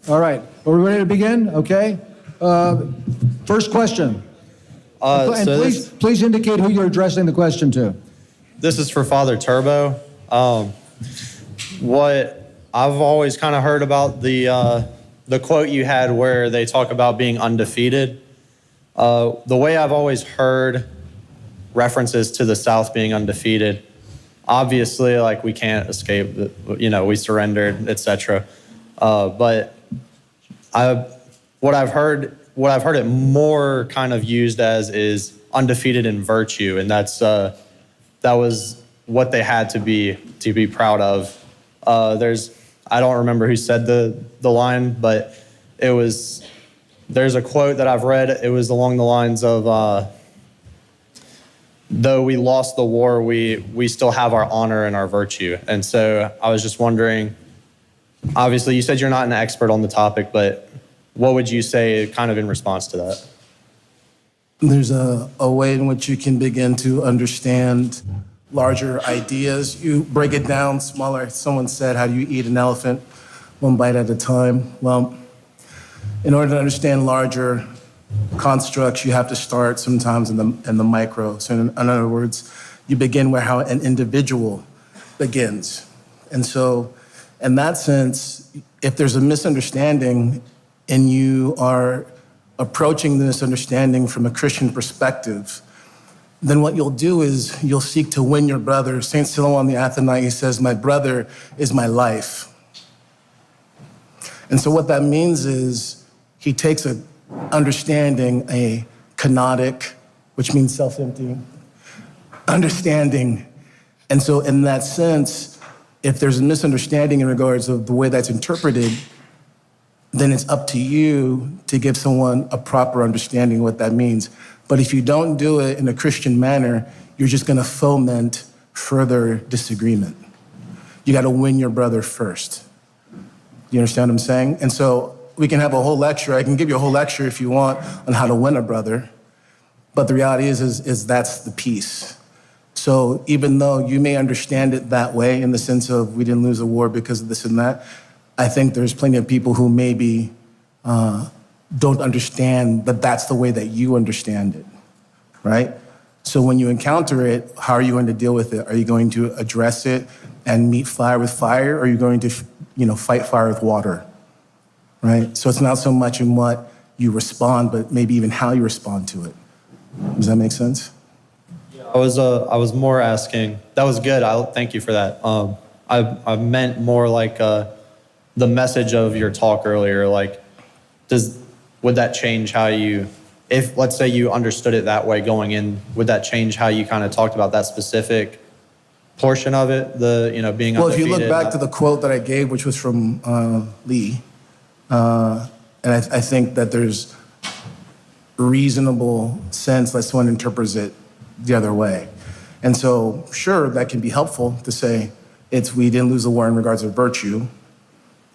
All right. Are we ready to begin? Okay. First question. And please indicate who you're addressing the question to. This is for Father Turbo. What I've always kind of heard about the quote you had where they talk about being undefeated. The way I've always heard references to the South being undefeated, obviously, like, we can't escape, we surrendered, etc. But what I've heard it more kind of used as is undefeated in virtue, and that was what they had to be proud of. I don't remember who said the line, but there's a quote that I've read. It was along the lines of, though we lost the war, we still have our honor and our virtue. And so I was just wondering, obviously you said you're not an expert on the topic, but what would you say kind of in response to that? There's a way in which you can begin to understand larger ideas. You break it down smaller. Someone said, how do you eat an elephant? One bite at a time. Well, in order to understand larger constructs, you have to start sometimes in the micro. So in other words, you begin where how an individual begins. And so in that sense, if there's a misunderstanding and you are approaching the misunderstanding from a Christian perspective, then what you'll do is you'll seek to win your brother. St. Silouan the Athonite, he says, my brother is my life. And so what that means is he takes a understanding, a kenotic, which means self-emptying, understanding. And so in that sense, if there's a misunderstanding in regards of the way that's interpreted, then it's up to you to give someone a proper understanding of what that means. But if you don't do it in a Christian manner, you're just gonna foment further disagreement. You gotta win your brother first. You understand what I'm saying? And so we can have a whole lecture. I can give you a whole lecture if you want on how to win a brother. But the reality is that's the piece. So even though you may understand it that way in the sense of we didn't lose a war because of this and that, I think there's plenty of people who maybe don't understand that that's the way that you understand it, right? So when you encounter it, how are you going to deal with it? Are you going to address it and meet fire with fire? Or are you going to, fight fire with water, right? So it's not so much in what you respond, but maybe even how you respond to it. Does that make sense? I was more asking. That was good. Thank you for that. I meant more like the message of your talk earlier. Like, would that change how you, if let's say you understood it that way going in, would that change how you kind of talked about that specific portion of it? Being well, undefeated? If you look back to the quote that I gave, which was from Lee, and I think that there's reasonable sense that someone interprets it the other way. And so, sure, that can be helpful to say we didn't lose the war in regards to virtue,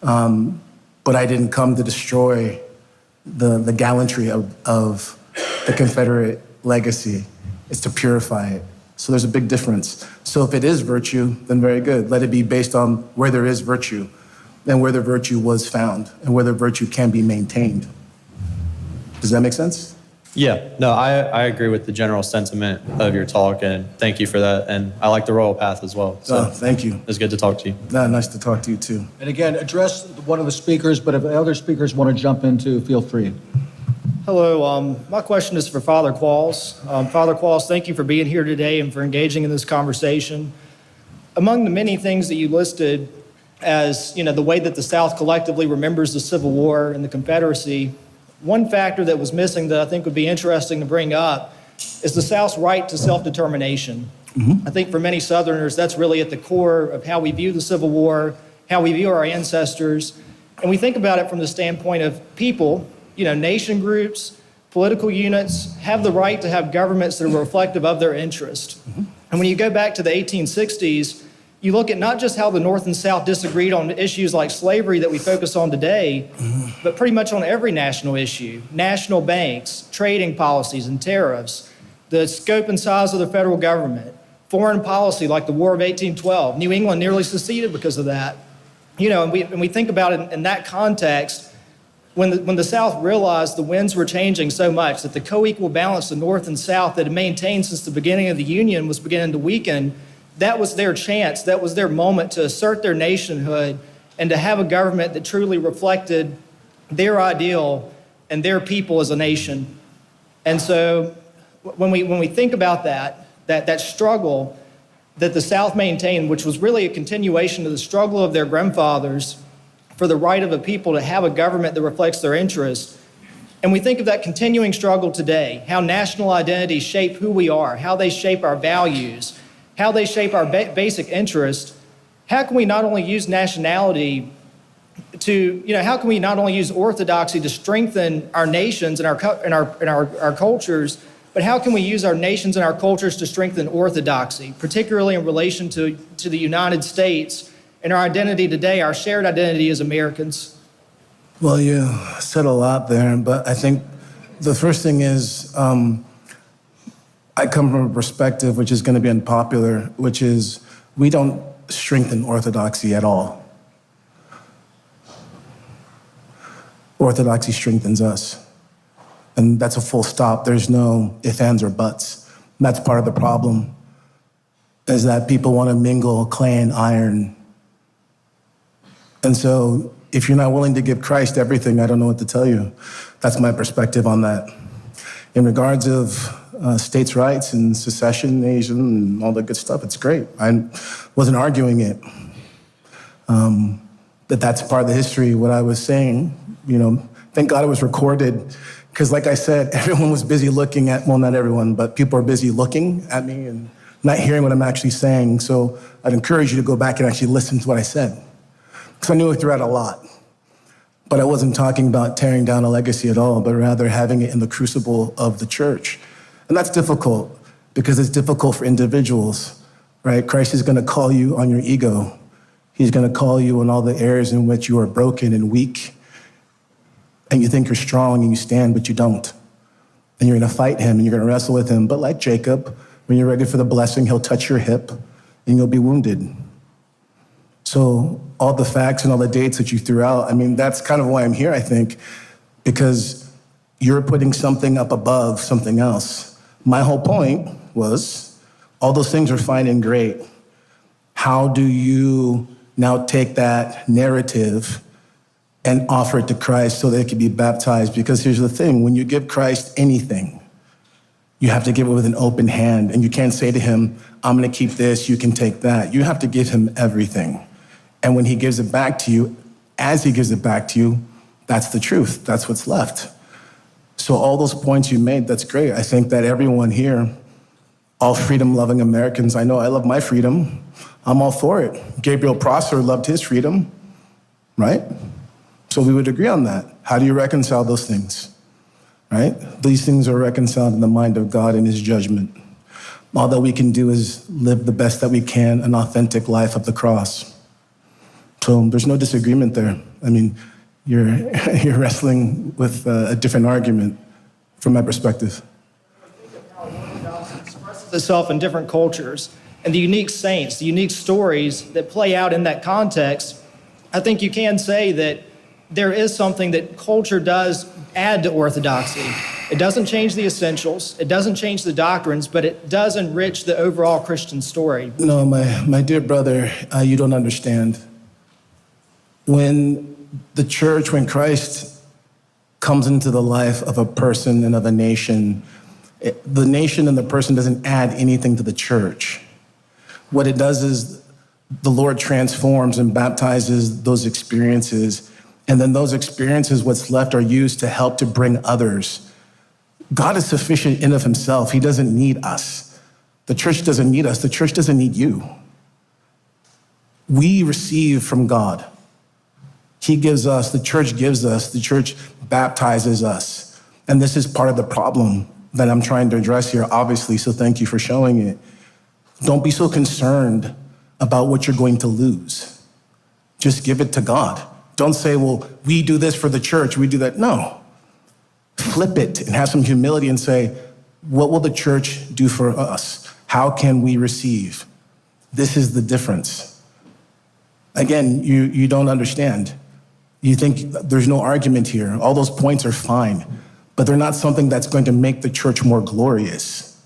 but I didn't come to destroy the gallantry of the Confederate legacy. It's to purify it. So there's a big difference. So if it is virtue, then very good. Let it be based on where there is virtue and where the virtue was found and where the virtue can be maintained. Does that make sense? Yeah, no, I agree with the general sentiment of your talk, and thank you for that. And I like the royal path as well. So thank you. It's good to talk to you. Nice to talk to you too. And again, address one of the speakers, but if other speakers want to jump in too, feel free. Hello, my question is for Father Qualls. Father Qualls, thank you for being here today and for engaging in this conversation. Among the many things that you listed as, the way that the South collectively remembers the Civil War and the Confederacy, one factor that was missing that I think would be interesting to bring up is the South's right to self-determination. Mm-hmm. I think for many Southerners, that's really at the core of how we view the Civil War, how we view our ancestors. And we think about it from the standpoint of people, nation groups, political units have the right to have governments that are reflective of their interest. Mm-hmm. And when you go back to the 1860s, you look at not just how the North and South disagreed on issues like slavery that we focus on today, but pretty much on every national issue, national banks, trading policies and tariffs, the scope and size of the federal government, foreign policy like the War of 1812. New England nearly seceded because of that. And we think about it in that context, when the South realized the winds were changing so much, that the co-equal balance of North and South that had maintained since the beginning of the Union was beginning to weaken, that was their chance, that was their moment to assert their nationhood and to have a government that truly reflected their ideal and their people as a nation. And so when we think about that struggle that the South maintained, which was really a continuation of the struggle of their grandfathers for the right of a people to have a government that reflects their interests. And we think of that continuing struggle today, how national identities shape who we are, how they shape our values, how they shape our basic interests. How can we not only use nationality to, how can we not only use orthodoxy to strengthen our nations and our cultures, but how can we use our nations and our cultures to strengthen orthodoxy, particularly in relation to the United States and our identity today, our shared identity as Americans? Well, you said a lot there, but I think the first thing is I come from a perspective which is going to be unpopular, which is we don't strengthen orthodoxy at all. Orthodoxy strengthens us. And that's a full stop. There's no ifs, ands, or buts. And that's part of the problem, is that people want to mingle clay and iron. And so if you're not willing to give Christ everything, I don't know what to tell you. That's my perspective on that. In regards of states' rights and secession, nation, and all the good stuff, it's great. I wasn't arguing it. That's part of the history. What I was saying, thank God it was recorded, because like I said, everyone was busy looking at, well, not everyone, but people are busy looking at me and not hearing what I'm actually saying. So I'd encourage you to go back and actually listen to what I said, because I knew I threw out a lot. But I wasn't talking about tearing down a legacy at all, but rather having it in the crucible of the church. And that's difficult, because it's difficult for individuals, right? Christ is going to call you on your ego. He's going to call you on all the areas in which you are broken and weak, and you think you're strong and you stand, but you don't. And you're going to fight him and you're going to wrestle with him. But like Jacob, when you're ready for the blessing, he'll touch your hip and you'll be wounded. So all the facts and all the dates that you threw out, that's kind of why I'm here, I think, because you're putting something up above something else. My whole point was all those things are fine and great. How do you now take that narrative and offer it to Christ so they can be baptized? Because here's the thing, when you give Christ anything, you have to give it with an open hand. And you can't say to him, I'm gonna keep this, you can take that. You have to give him everything. And when he gives it back to you, as he gives it back to you, that's the truth, that's what's left. So all those points you made, that's great. I think that everyone here, all freedom-loving Americans, I know I love my freedom, I'm all for it. Gabriel Prosser loved his freedom, right? So we would agree on that. How do you reconcile those things, right? These things are reconciled in the mind of God in his judgment. All that we can do is live the best that we can, an authentic life of the cross. So there's no disagreement there. You're wrestling with a different argument from my perspective. Think of how Orthodoxy expresses itself in different cultures and the unique saints, the unique stories that play out in that context. I think you can say that there is something that culture does add to orthodoxy. It doesn't change the essentials, it doesn't change the doctrines, but it does enrich the overall Christian story. No, my dear brother, you don't understand. When the church, when Christ comes into the life of a person and of a nation, the nation and the person doesn't add anything to the church. What it does is the Lord transforms and baptizes those experiences. And then those experiences, what's left, are used to help to bring others. God is sufficient in of himself. He doesn't need us. The church doesn't need us. The church doesn't need you. We receive from God. He gives us, the church gives us, the church baptizes us. And this is part of the problem that I'm trying to address here, obviously, so thank you for showing it. Don't be so concerned about what you're going to lose. Just give it to God. Don't say, well, we do this for the church, we do that. No. Flip it and have some humility and say, what will the church do for us? How can we receive? This is the difference. Again, you don't understand. You think there's no argument here. All those points are fine, but they're not something that's going to make the church more glorious.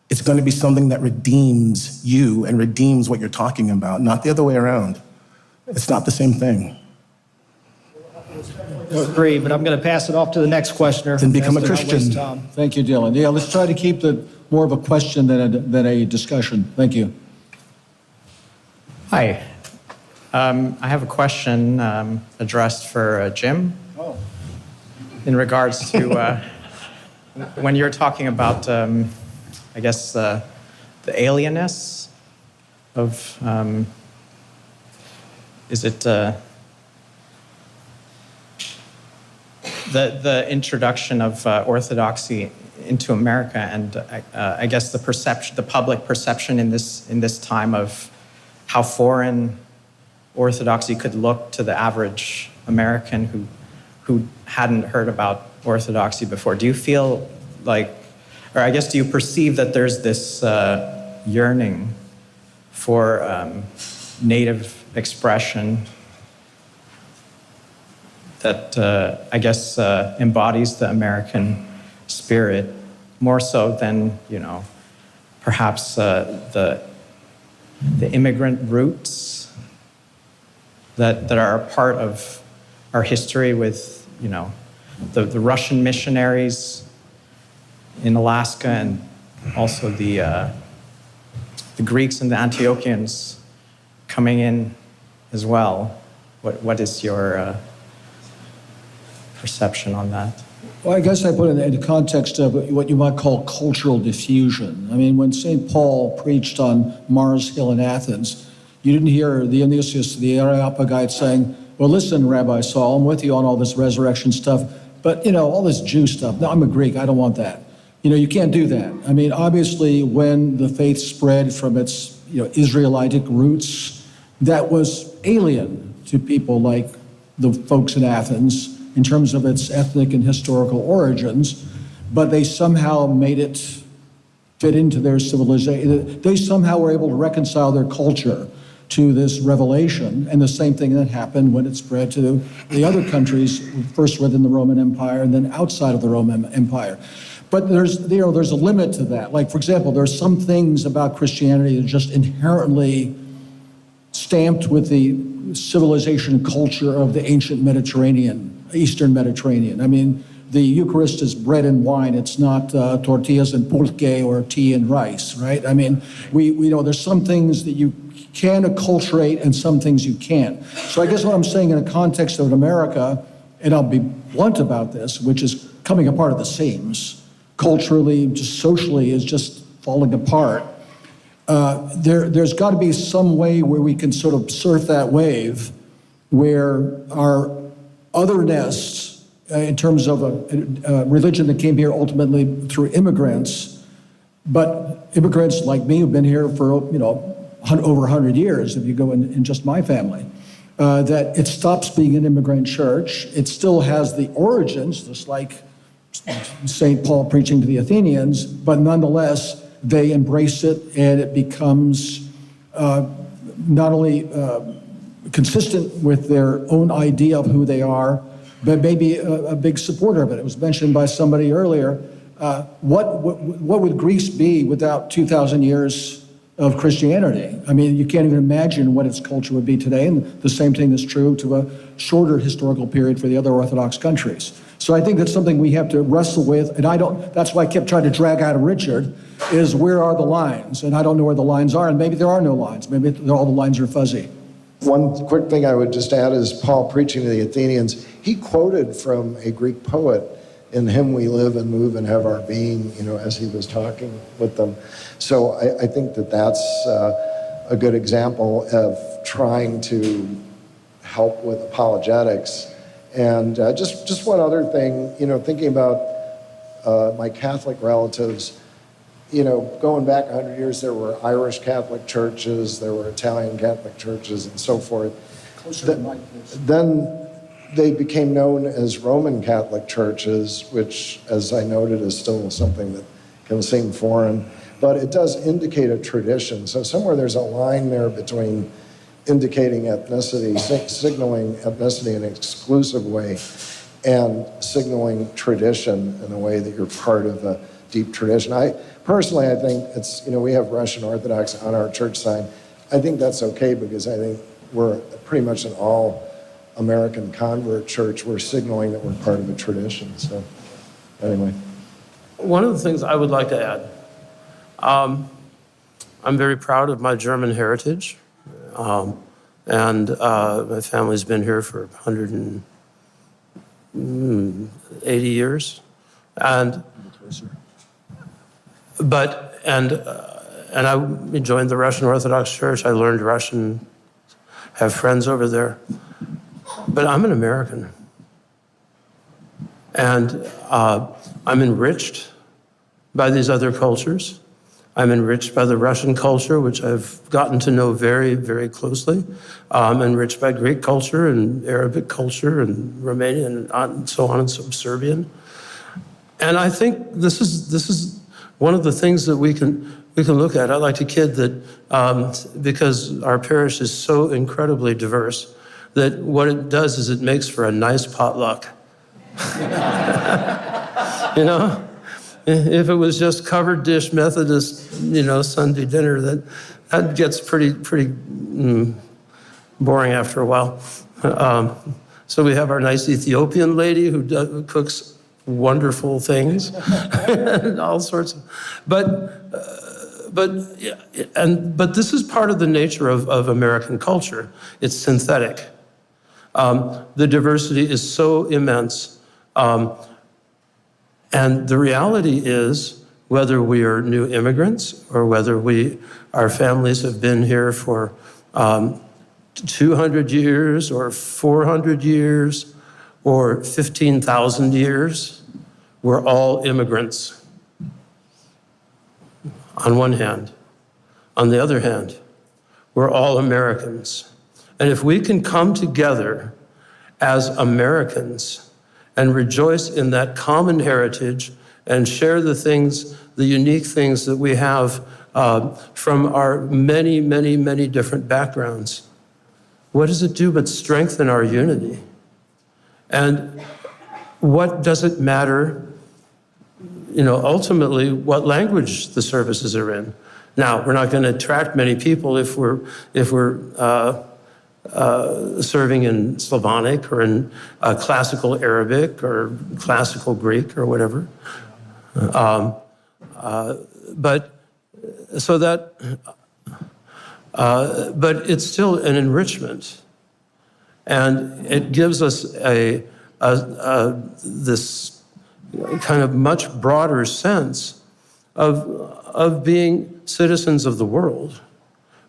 It's going to be something that redeems you and redeems what you're talking about, not the other way around. It's not the same thing. Agree, but I'm going to pass it off to the next questioner. Then become a As to not Christian. waste time. Thank you, Dylan. Yeah, let's try to keep it more of a question than a discussion. Thank you. Hi. I have a question addressed for Jim. Oh. In regards to when you're talking about, I guess, the alienness of, is it the introduction of Orthodoxy into America, and I guess the public perception in this time of how foreign Orthodoxy could look to the average American who hadn't heard about Orthodoxy before. Do you feel like, or I guess do you perceive that there's this yearning for native expression that I guess embodies the American spirit more so than, perhaps the immigrant roots that are a part of our history with, the Russian missionaries in Alaska, and also the Greeks and the Antiochians coming in as well. What is your perception on that? Well, I guess I put it in the context of what you might call cultural diffusion. I mean, when St. Paul preached on Mars Hill in Athens, you didn't hear Dionysius, the Areopagite, saying, well, listen, Rabbi Saul, I'm with you on all this resurrection stuff, but, all this Jew stuff, no, I'm a Greek, I don't want that. You can't do that. I mean, obviously, when the faith spread from its, Israelitic roots, that was alien to people like the folks in Athens in terms of its ethnic and historical origins, but they somehow made it fit into their civilization. They somehow were able to reconcile their culture to this revelation, and the same thing that happened when it spread to the other countries, first within the Roman Empire and then outside of the Roman Empire. But there's a limit to that. Like, for example, there are some things about Christianity that are just inherently stamped with the civilization and culture of the ancient Eastern Mediterranean. I mean, the Eucharist is bread and wine. It's not tortillas and pulque or tea and rice, right? I mean, we know there's some things that you can acculturate and some things you can't. So I guess what I'm saying in the context of America, and I'll be blunt about this, which is coming apart at the seams, culturally, just socially, is just falling apart. There's got to be some way where we can sort of surf that wave, where our otherness, in terms of a religion that came here ultimately through immigrants, but immigrants like me who've been here for over 100 years, if you go in just my family, that it stops being an immigrant church. It still has the origins, just like St. Paul preaching to the Athenians, but nonetheless, they embrace it, and it becomes not only consistent with their own idea of who they are, but maybe a big supporter of it. It was mentioned by somebody earlier. What would Greece be without 2,000 years of Christianity? I mean, you can't even imagine what its culture would be today, and the same thing is true to a shorter historical period for the other Orthodox countries. So I think that's something we have to wrestle with, and that's why I kept trying to drag out of Richard, is where are the lines? And I don't know where the lines are, and maybe there are no lines. Maybe all the lines are fuzzy. One quick thing I would just add is Paul preaching to the Athenians, he quoted from a Greek poet, "In him we live and move and have our being," as he was talking with them. So I think that's a good example of trying to help with apologetics. And just one other thing, thinking about my Catholic relatives, going back 100 years, there were Irish Catholic churches, there were Italian Catholic churches, and so forth. Then they became known as Roman Catholic churches, which, as I noted, is still something that can seem foreign, but it does indicate a tradition. So somewhere there's a line there between indicating ethnicity, signaling ethnicity in an exclusive way, and signaling tradition in a way that you're part of a deep tradition. Personally, I think it's, we have Russian Orthodox on our church sign. I think that's okay because I think we're pretty much an all-American convert church. We're signaling that we're part of a tradition. So anyway. One of the things I would like to add, I'm very proud of my German heritage. And my family's been here for 180 years. And I joined the Russian Orthodox Church. I learned Russian, have friends over there. But I'm an American. And I'm enriched by these other cultures. I'm enriched by the Russian culture, which I've gotten to know very, very closely. I'm enriched by Greek culture and Arabic culture and Romanian and so on and so Serbian. And I think this is one of the things that we can look at. I like to kid that because our parish is so incredibly diverse, that what it does is it makes for a nice potluck. If it was just covered dish Methodist, Sunday dinner, that gets pretty boring after a while. So we have our nice Ethiopian lady who cooks wonderful things, and all sorts of. But this is part of the nature of American culture. It's synthetic. The diversity is so immense. And the reality is, whether we are new immigrants or whether our families have been here for 200 years or 400 years or 15,000 years, we're all immigrants on one hand. On the other hand, we're all Americans. And if we can come together as Americans and rejoice in that common heritage and share the unique things that we have from our many, many, many different backgrounds, what does it do but strengthen our unity? And what does it matter, ultimately, what language the services are in? Now, we're not going to attract many people if we're serving in Slavonic or in classical Arabic or classical Greek or whatever. But it's still an enrichment, and it gives us this kind of much broader sense of being citizens of the world,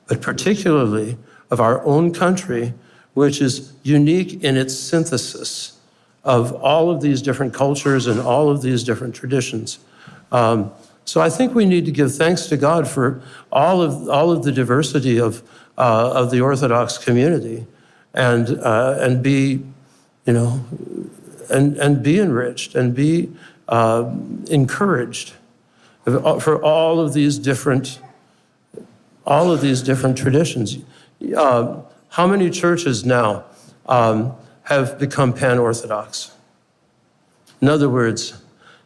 but particularly of our own country, which is unique in its synthesis of all of these different cultures and all of these different traditions. So I think we need to give thanks to God for all of the diversity of the Orthodox community, and be, and be enriched and be encouraged for all of these different traditions. How many churches now have become pan-Orthodox? In other words,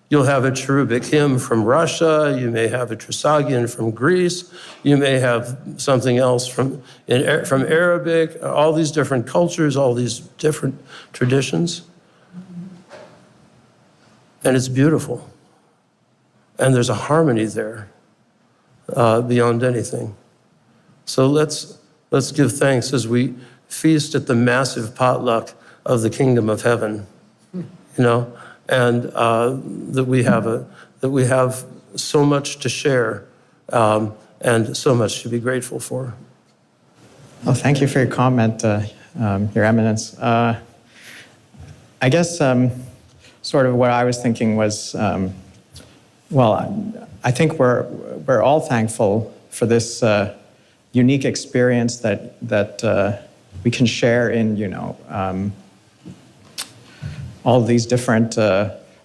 you'll have a cherubic hymn from Russia, you may have a Trisagion from Greece, you may have something else from Arabic, all these different cultures, all these different traditions. And it's beautiful. And there's a harmony there beyond anything. So let's give thanks as we feast at the massive potluck of the kingdom of heaven, and that we have so much to share and so much to be grateful for. Well, thank you for your comment, Your Eminence. I guess sort of what I was thinking was, I think we're all thankful for this unique experience that we can share in, all these different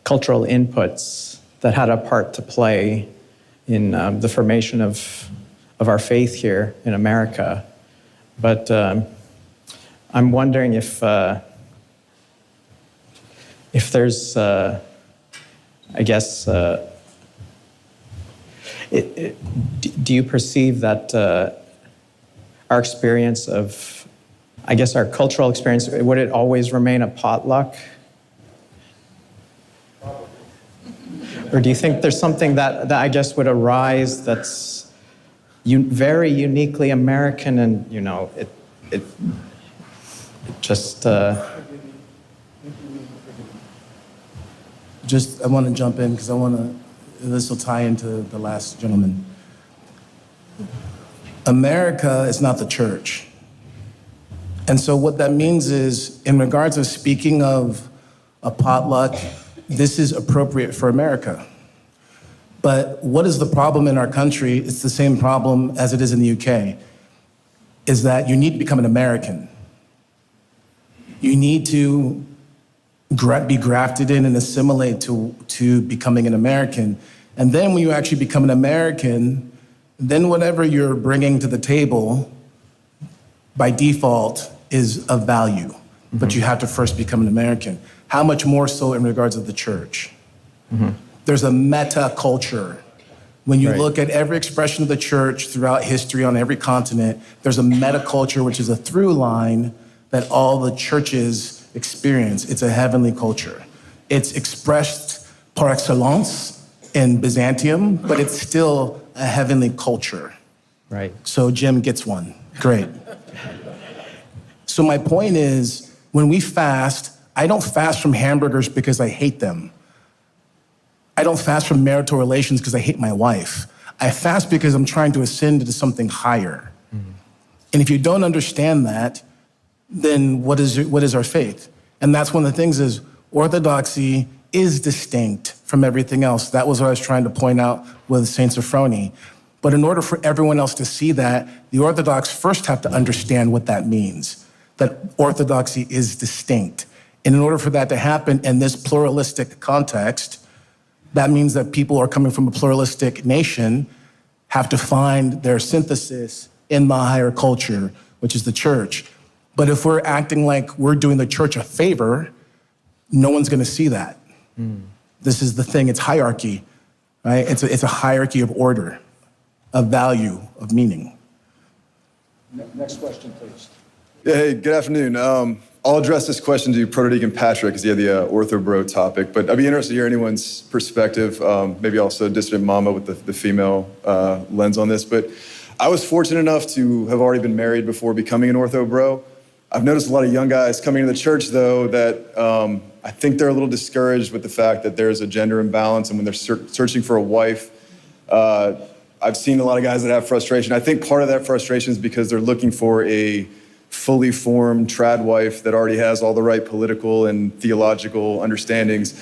cultural inputs that had a part to play in the formation of our faith here in America. But I'm wondering if there's, I guess, do you perceive that our experience of, I guess, our cultural experience, would it always remain a potluck? Or do you think there's something that I guess would arise that's very uniquely American, and it just Just, I want to jump in because this will tie into the last gentleman. America is not the church. And so what that means is, in regards of speaking of a potluck, this is appropriate for America. But what is the problem in our country? It's the same problem as it is in the UK, is that you need to become an American. You need to be grafted in and assimilate to becoming an American. And then when you actually become an American, then whatever you're bringing to the table, by default, is of value. Mm-hmm. But you have to first become an American. How much more so in regards of the church? Mm-hmm. There's a meta culture. When you look at every expression of the church throughout history on every continent, there's a meta culture, which is a through line that all the churches experience. It's a heavenly culture. It's expressed par excellence in Byzantium, but it's still a heavenly culture. Right. So Jim gets one. Great. So my point is, when we fast, I don't fast from hamburgers because I hate them. I don't fast from marital relations because I hate my wife. I fast because I'm trying to ascend to something higher. Mm-hmm. And if you don't understand that, then what is our faith? And that's one of the things is Orthodoxy is distinct from everything else. That was what I was trying to point out with Saint Sophrony. But in order for everyone else to see that, the Orthodox first have to understand what that means, that Orthodoxy is distinct. And in order for that to happen in this pluralistic context, that means that people who are coming from a pluralistic nation have to find their synthesis in the higher culture, which is the church. But if we're acting like we're doing the church a favor, no one's going to see that. Mm. This is the thing. It's hierarchy, right? It's a hierarchy of order, of value, of meaning. Next question, please. Yeah, hey, good afternoon. I'll address this question to Protodeacon Patrick because he had the ortho-bro topic, but I'd be interested to hear anyone's perspective, maybe also dissident mama with the female lens on this. But I was fortunate enough to have already been married before becoming an ortho-bro. I've noticed a lot of young guys coming into the church, though, that I think they're a little discouraged with the fact that there's a gender imbalance, and when they're searching for a wife, I've seen a lot of guys that have frustration. I think part of that frustration is because they're looking for a fully formed trad wife that already has all the right political and theological understandings.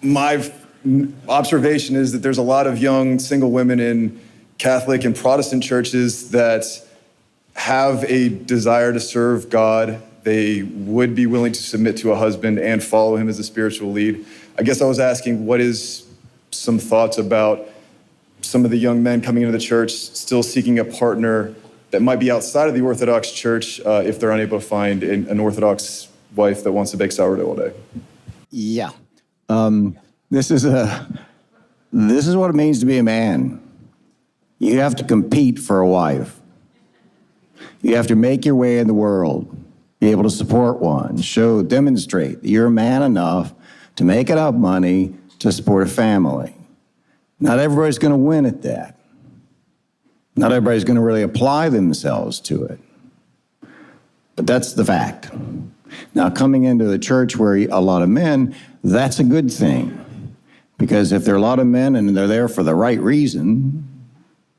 My observation is that there's a lot of young single women in Catholic and Protestant churches that have a desire to serve God. They would be willing to submit to a husband and follow him as a spiritual lead. I guess I was asking, what is some thoughts about some of the young men coming into the church still seeking a partner that might be outside of the Orthodox church if they're unable to find an Orthodox wife that wants to bake sourdough all day? Yeah. This is what it means to be a man. You have to compete for a wife. You have to make your way in the world, be able to support one, demonstrate that you're man enough to make enough money to support a family. Not everybody's going to win at that. Not everybody's going to really apply themselves to it. But that's the fact. Now, coming into the church where a lot of men, that's a good thing. Because if there are a lot of men and they're there for the right reason,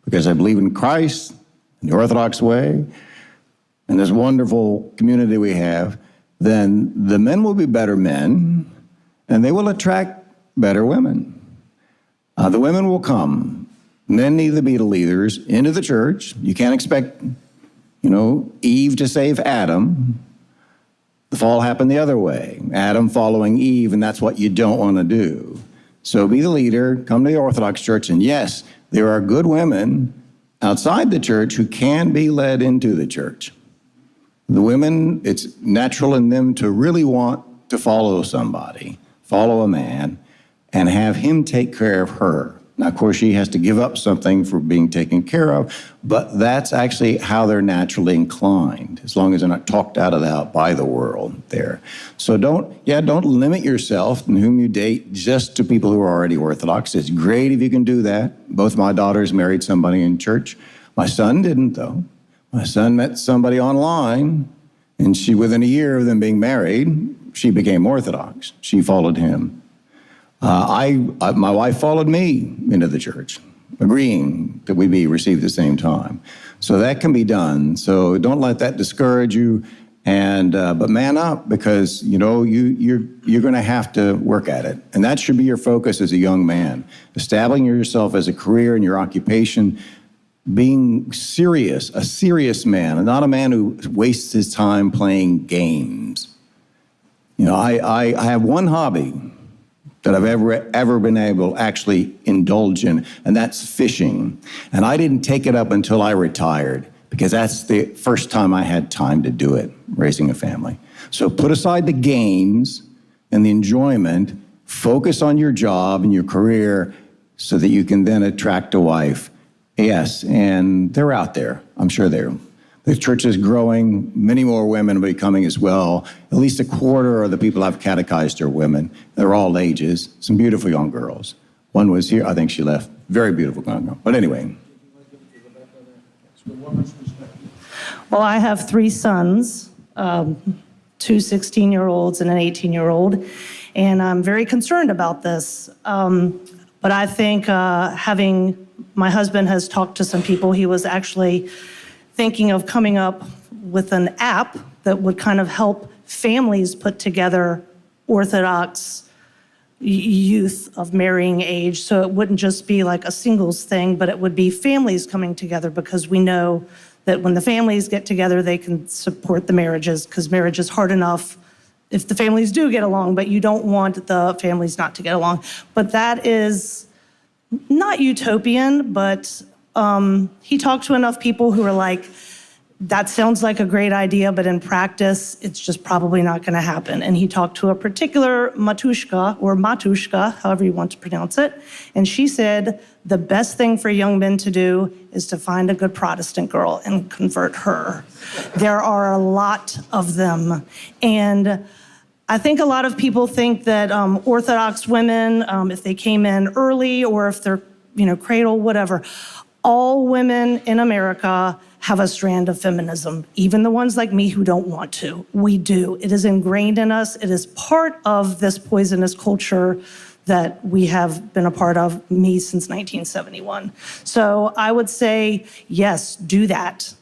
because I believe in Christ, in the Orthodox way, and this wonderful community we have, then the men will be better men, and they will attract better women. The women will come. Men need to be the leaders into the church. You can't expect, Eve to save Adam. The fall happened the other way. Adam following Eve, and that's what you don't want to do. So be the leader, come to the Orthodox Church, and yes, there are good women outside the church who can be led into the church. The women, it's natural in them to really want to follow somebody, follow a man, and have him take care of her. Now, of course, she has to give up something for being taken care of, but that's actually how they're naturally inclined, as long as they're not talked out of that by the world there. So don't limit yourself and whom you date just to people who are already Orthodox. It's great if you can do that. Both my daughters married somebody in church. My son didn't, though. My son met somebody online, and within a year of them being married, she became Orthodox. She followed him. My wife followed me into the church, agreeing that we be received at the same time. So that can be done. So don't let that discourage you, but man up, because you're going to have to work at it, and that should be your focus as a young man, establishing yourself as a career in your occupation, being serious, a serious man, and not a man who wastes his time playing games. I have one hobby that I've ever been able to actually indulge in, and that's fishing. And I didn't take it up until I retired, because that's the first time I had time to do it, raising a family. So put aside the games and the enjoyment, focus on your job and your career so that you can then attract a wife. Yes, and they're out there. I'm sure the church is growing. Many more women will be coming as well. At least a quarter of the people I've catechized are women. They're all ages. Some beautiful young girls. One was here. I think she left. Very beautiful young girl. But anyway. Well, I have 3 sons, 2 16-year-olds and an 18-year-old, and I'm very concerned about this. But I think my husband has talked to some people. He was actually thinking of coming up with an app that would kind of help families put together Orthodox youth of marrying age. So it wouldn't just be like a singles thing, but it would be families coming together, because we know that when the families get together, they can support the marriages, because marriage is hard enough if the families do get along, but you don't want the families not to get along. But that is not utopian, but he talked to enough people who are like, that sounds like a great idea, but in practice, it's just probably not going to happen. And he talked to a particular matushka, however you want to pronounce it, and she said the best thing for young men to do is to find a good Protestant girl and convert her. There are a lot of them. And I think a lot of people think that Orthodox women, if they came in early or if they're, cradle, whatever, all women in America have a strand of feminism, even the ones like me who don't want to. We do. It is ingrained in us. It is part of this poisonous culture that we have been a part of, me since 1971. So I would say, yes, do that.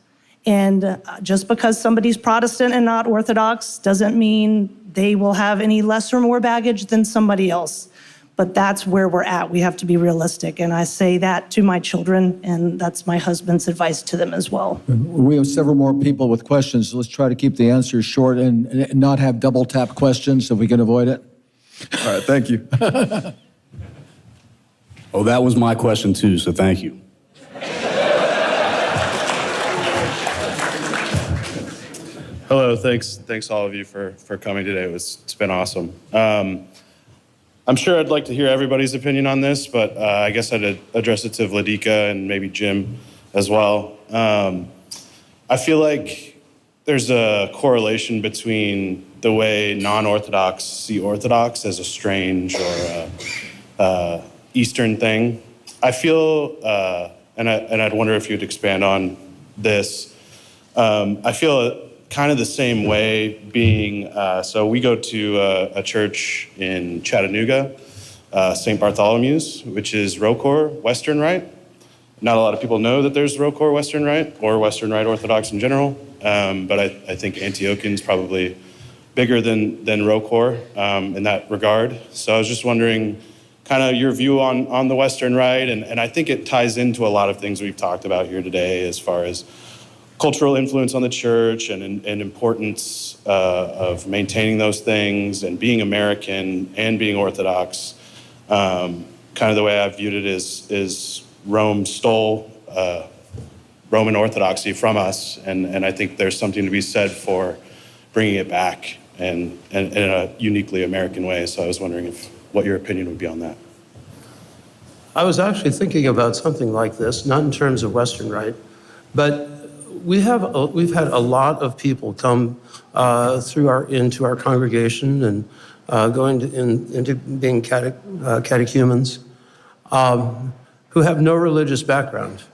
And just because somebody's Protestant and not Orthodox doesn't mean they will have any less or more baggage than somebody else. But that's where we're at. We have to be realistic. And I say that to my children, and that's my husband's advice to them as well. We have several more people with questions. So let's try to keep the answers short and not have double tap questions if we can avoid it. All right, thank you. Oh, that was my question too, so thank you. Hello, thanks all of you for coming today. It's been awesome. I'm sure I'd like to hear everybody's opinion on this, but I guess I'd address it to Vladika and maybe Jim as well. I feel like there's a correlation between the way non-Orthodox see Orthodox as a strange or Eastern thing. I feel, and I'd wonder if you'd expand on this. I feel kind of the same way being, so we go to a church in Chattanooga, St. Bartholomew's, which is ROCOR, Western Rite. Not a lot of people know that there's ROCOR, Western Rite, or Western Rite Orthodox in general, but I think Antiochian's probably bigger than ROCOR in that regard. So I was just wondering kind of your view on the Western Rite, and I think it ties into a lot of things we've talked about here today as far as cultural influence on the church and importance of maintaining those things and being American and being Orthodox. Kind of the way I've viewed it is Rome stole Roman Orthodoxy from us, and I think there's something to be said for bringing it back and in a uniquely American way. So I was wondering what your opinion would be on that. I was actually thinking about something like this, not in terms of Western Rite, but we've had a lot of people come into our congregation and going into being catechumens who have no religious background.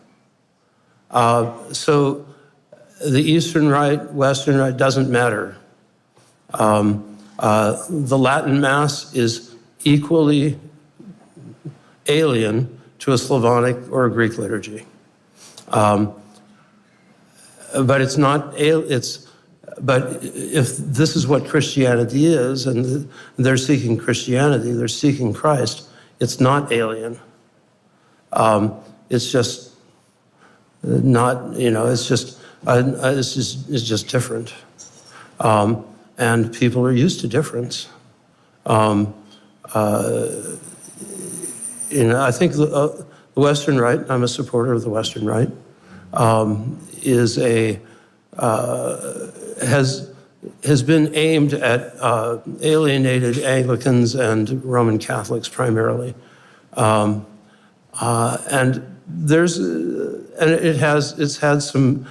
So the Eastern Rite, Western Rite doesn't matter. The Latin Mass is equally alien to a Slavonic or a Greek liturgy. But it's not, but if this is what Christianity is, and they're seeking Christianity, they're seeking Christ, it's not alien. It's just not, it's just different. And people are used to difference. I think the Western Rite, I'm a supporter of the Western Rite, has been aimed at alienated Anglicans and Roman Catholics primarily. And it's had some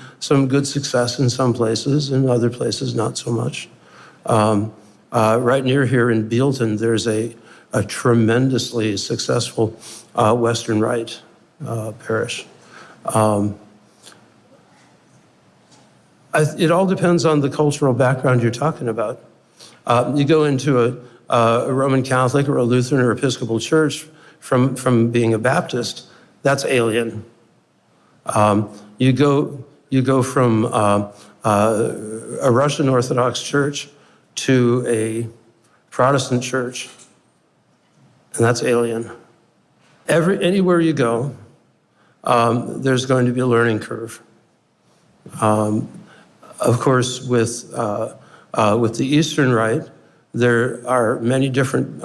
good success in some places, in other places not so much. Right near here in Bealton, there's a tremendously successful Western Rite parish. It all depends on the cultural background you're talking about. You go into a Roman Catholic or a Lutheran or Episcopal church from being a Baptist, that's alien. You go from a Russian Orthodox church to a Protestant church, and that's alien. Anywhere you go, there's going to be a learning curve. Of course, with the Eastern Rite, there are many different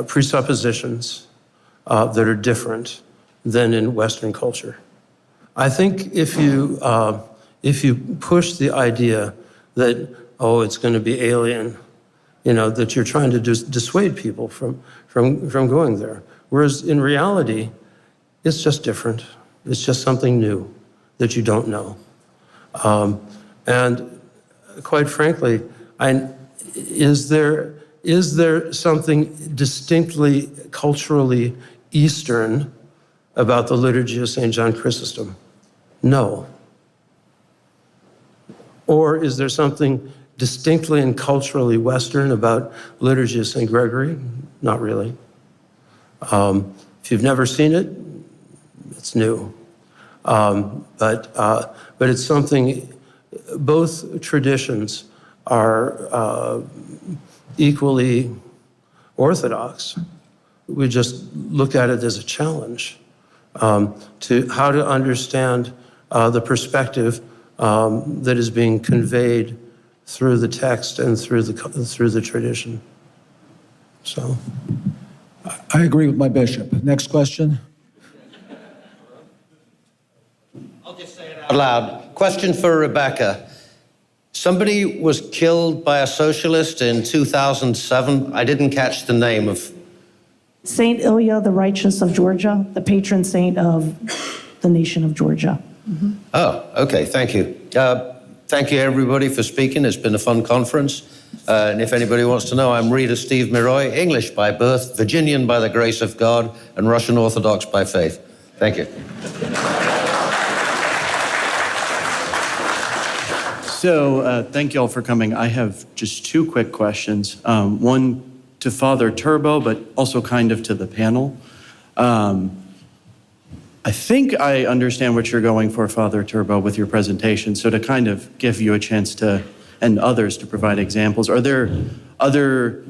presuppositions that are different than in Western culture. I think if you push the idea that, it's going to be alien, that you're trying to dissuade people from going there. Whereas in reality, it's just different. It's just something new that you don't know. And quite frankly, is there something distinctly culturally Eastern about the liturgy of St. John Chrysostom? No. Or is there something distinctly and culturally Western about liturgy of St. Gregory? Not really. If you've never seen it, it's new. But it's something, both traditions are equally Orthodox. We just look at it as a challenge to how to understand the perspective that is being conveyed through the text and through the tradition. So, I agree with my bishop. Next question. I'll just say it out loud. Question for Rebecca. Somebody was killed by a socialist in 2007. I didn't catch the name of. Saint Ilya the Righteous of Georgia, the patron saint of the nation of Georgia. Mm-hmm. Oh, okay, thank you. Thank you, everybody, for speaking. It's been a fun conference. And if anybody wants to know, I'm Reader Steve Miroy, English by birth, Virginian by the grace of God, and Russian Orthodox by faith. Thank you. So thank you all for coming. I have just two quick questions. One to Father Turbo, but also kind of to the panel. I think I understand what you're going for, Father Turbo, with your presentation. So to kind of give you a chance to, and others to provide examples, are there other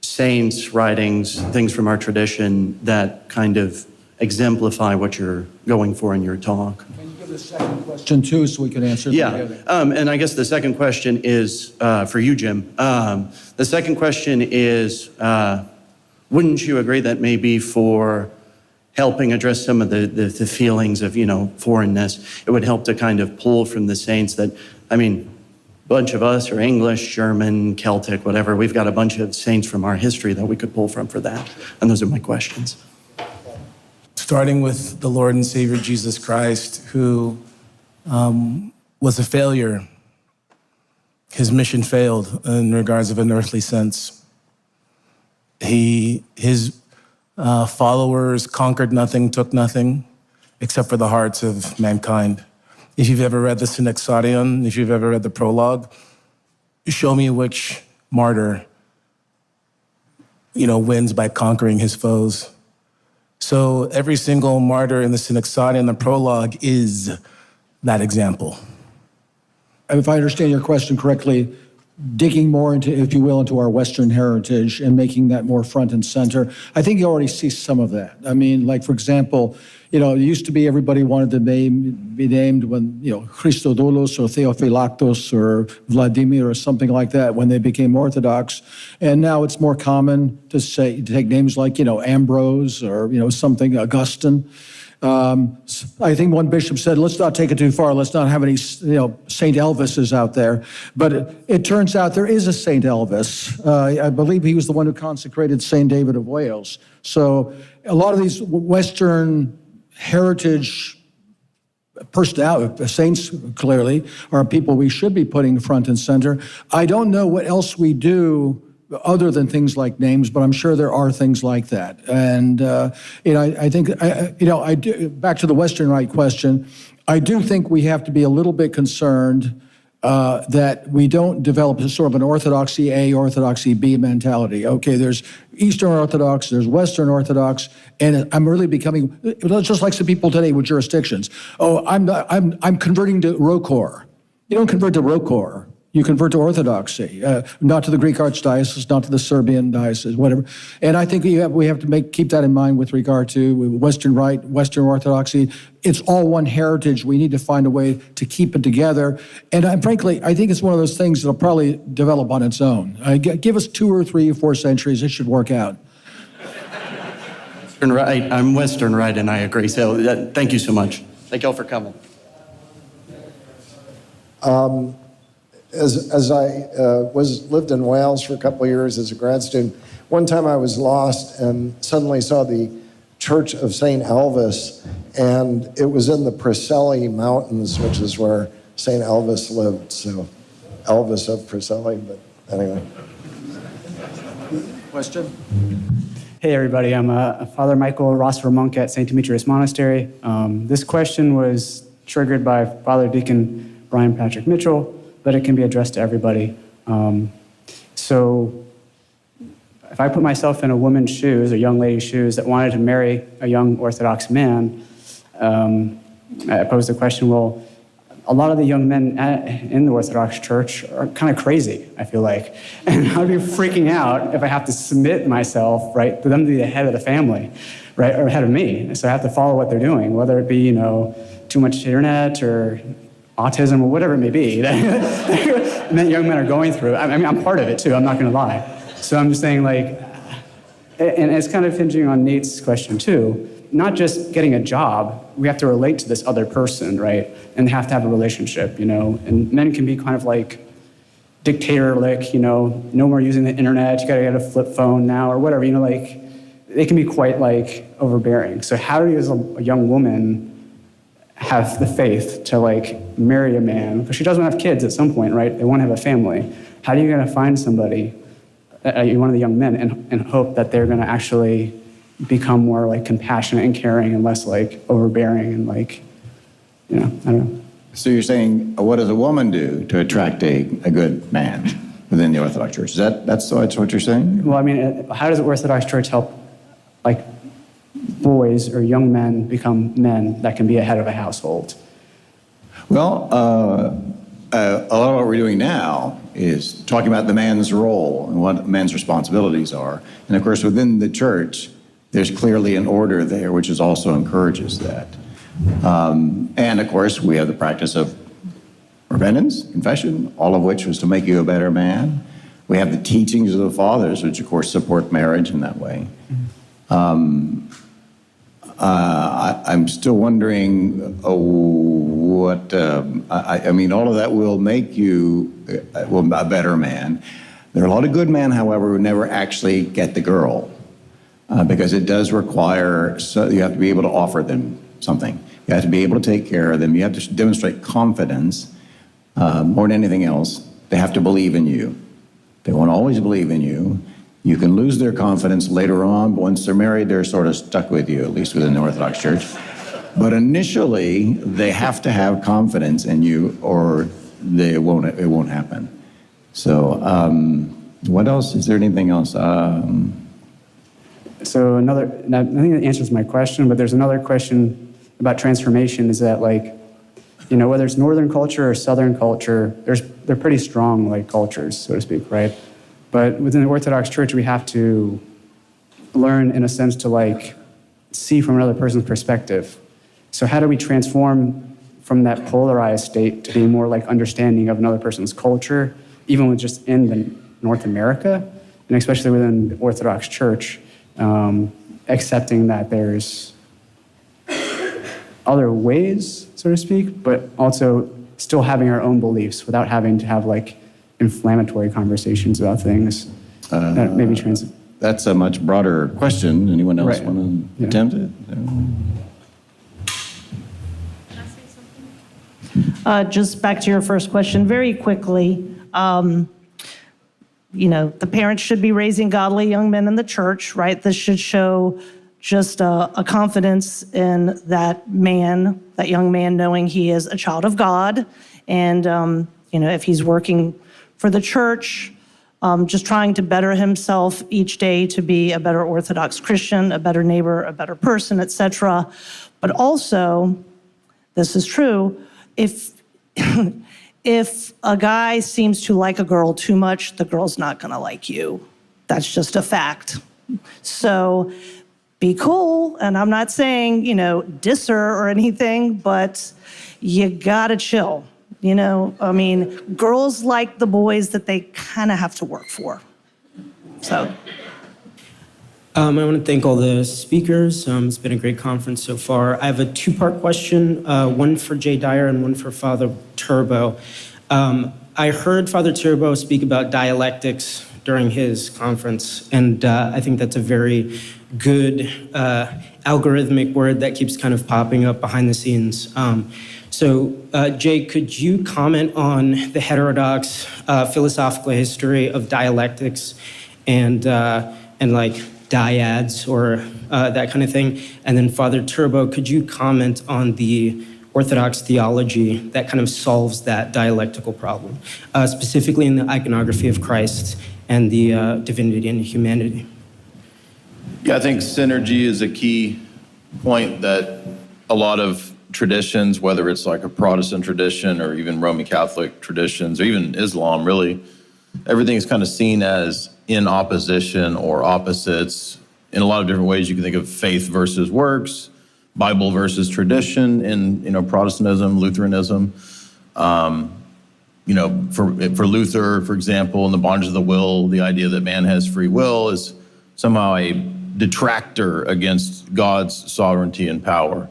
saints, writings, things from our tradition that kind of exemplify what you're going for in your talk? Can you give the second question too, so we can answer it together? And I guess the second question is for you, Jim. The second question is, wouldn't you agree that maybe for helping address some of the feelings of, foreignness. It would help to kind of pull from the saints that, a bunch of us are English, German, Celtic, whatever. We've got a bunch of saints from our history that we could pull from for that. And those are my questions. Starting with the Lord and Savior Jesus Christ, who was a failure. His mission failed in regards of an earthly sense. His followers conquered nothing, took nothing, except for the hearts of mankind. If you've ever read the Synaxarion, if you've ever read the prologue, show me which martyr, wins by conquering his foes. So every single martyr in the Synaxarion, the prologue, is that example. If I understand your question correctly, digging more into, if you will, into our Western heritage and making that more front and center, I think you already see some of that. I mean, like, for example, it used to be everybody wanted to be named when, Christodoulos or Theophylactos or Vladimir or something like that when they became Orthodox. And now it's more common to take names like, Ambrose or, something, Augustine. I think one bishop said, let's not take it too far. Let's not have any, St. Elvises out there. But it turns out there is a St. Elvis. I believe he was the one who consecrated St. David of Wales. So a lot of these Western heritage personality, saints clearly, are people we should be putting front and center. I don't know what else we do other than things like names, but I'm sure there are things like that. And, I think, I do, back to the Western Rite question, I do think we have to be a little bit concerned that we don't develop a sort of an Orthodoxy A, Orthodoxy B mentality. Okay, there's Eastern Orthodox, there's Western Orthodox, and I'm really becoming, just like some people today with jurisdictions. Oh, I'm converting to ROCOR. You don't convert to ROCOR. You convert to Orthodoxy, not to the Greek Archdiocese, not to the Serbian diocese, whatever. And I think we have to keep that in mind with regard to Western Rite, Western Orthodoxy. It's all one heritage. We need to find a way to keep it together. And frankly, I think it's one of those things that'll probably develop on its own. Give us 2 or 3 or 4 centuries, it should work out. Western Rite, I'm Western Rite, and I agree. So thank you so much. Thank y'all for coming. As I lived in Wales for a couple of years as a grad student, one time I was lost and suddenly saw the Church of St. Elvis, and it was in the Preseli Mountains, which is where St. Elvis lived. So Elvis of Preseli, but anyway. Question? Hey everybody, I'm Father Michael Rossiter Monk at St. Demetrius Monastery. This question was triggered by Father Deacon Brian Patrick Mitchell, but it can be addressed to everybody. So if I put myself in a woman's shoes, a young lady's shoes that wanted to marry a young Orthodox man, I pose the question, well, a lot of the young men in the Orthodox Church are kind of crazy, I feel like. And I'd be freaking out if I have to submit myself, right, to them to be the head of the family, right, or head of me. So I have to follow what they're doing, whether it be, too much internet or autism or whatever it may be that young men are going through. I mean, I'm part of it too, I'm not gonna lie. So I'm just saying, like, and it's kind of hinging on Nate's question too, not just getting a job, we have to relate to this other person, right? And have to have a relationship, and men can be kind of like dictator-like, no more using the internet, you gotta get a flip phone now or whatever, like, they can be quite like overbearing. So how do you as a young woman have the faith to like marry a man, because she doesn't have kids at some point, right? They want to have a family. How are you going to find somebody, one of the young men, and hope that they're going to actually become more like compassionate and caring and less like overbearing and like, I don't know. So you're saying, what does a woman do to attract a good man within the Orthodox Church? That's what you're saying? Well, I mean, how does the Orthodox Church help like boys or young men become men that can be a head of a household? Well, a lot of what we're doing now is talking about the man's role and what men's responsibilities are. And of course, within the church, there's clearly an order there, which is also encourages that. And of course, we have the practice of repentance, confession, all of which was to make you a better man. We have the teachings of the fathers, which of course support marriage in that way. I'm still wondering what, I mean, all of that will make you a better man. There are a lot of good men, however, who never actually get the girl because it does require, so you have to be able to offer them something. You have to be able to take care of them. You have to demonstrate confidence more than anything else. They have to believe in you. They won't always believe in you. You can lose their confidence later on, but once they're married, they're sort of stuck with you, at least within the Orthodox Church. But initially, they have to have confidence in you or it won't happen. So what else? Is there anything else? So I think that answers my question, but there's another question about transformation is that whether it's Northern culture or Southern culture, they're pretty strong cultures, so to speak, right? But within the Orthodox Church, we have to learn, in a sense, to see from another person's perspective. So how do we transform from that polarized state to be more understanding of another person's culture, even with just in North America, and especially within the Orthodox Church, accepting that there's other ways, so to speak, but also still having our own beliefs without having to have inflammatory conversations about things that maybe That's a much broader question. Anyone else want to attempt it? Just back to your first question, very quickly. The parents should be raising godly young men in the church, right? This should show just a confidence in that young man, knowing he is a child of God. And, if he's working for the church, just trying to better himself each day to be a better Orthodox Christian, a better neighbor, a better person, etc. But also, this is true, if a guy seems to like a girl too much, the girl's not going to like you. That's just a fact. So be cool, and I'm not saying, diss her or anything, but you gotta chill. Girls like the boys that they kind of have to work for. So. I want to thank all the speakers. It's been a great conference so far. I have a two-part question, one for Jay Dyer and one for Father Turbo. I heard Father Turbo speak about dialectics during his conference, and I think that's a very good algorithmic word that keeps kind of popping up behind the scenes. So, Jay, could you comment on the heterodox philosophical history of dialectics and dyads or that kind of thing? And then Father Turbo, could you comment on the Orthodox theology that kind of solves that dialectical problem, specifically in the iconography of Christ and the divinity and humanity? Yeah, I think synergy is a key point that a lot of traditions, whether it's like a Protestant tradition or even Roman Catholic traditions or even Islam, really, everything is kind of seen as in opposition or opposites. In a lot of different ways, you can think of faith versus works, Bible versus tradition in Protestantism, Lutheranism. For Luther, for example, in the bondage of the will, the idea that man has free will is somehow a detractor against God's sovereignty and power.